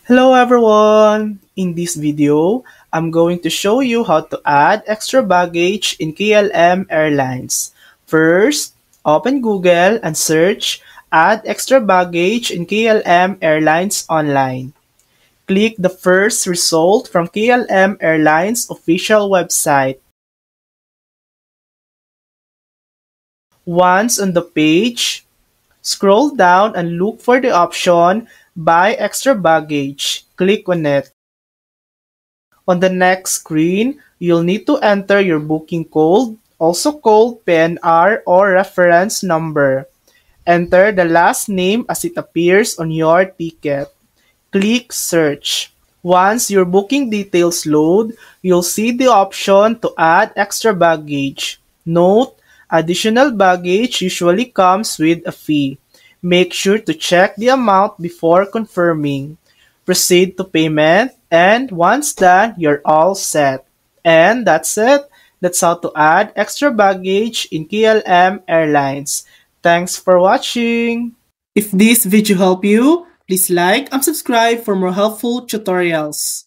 Hello everyone! In this video, I'm going to show you how to add extra baggage in KLM Airlines. First, open Google and search Add Extra Baggage in KLM Airlines online. Click the first result from KLM Airlines official website. Once on the page, scroll down and look for the option Buy Extra Baggage. Click on it. On the next screen, you'll need to enter your booking code, also called PNR or reference number. Enter the last name as it appears on your ticket. Click Search. Once your booking details load, you'll see the option to add extra baggage. Note, additional baggage usually comes with a fee. Make sure to check the amount before confirming. Proceed to payment, and once done, you're all set. And that's it. That's how to add extra baggage in KLM Airlines. Thanks for watching. If this video helped you, please like and subscribe for more helpful tutorials.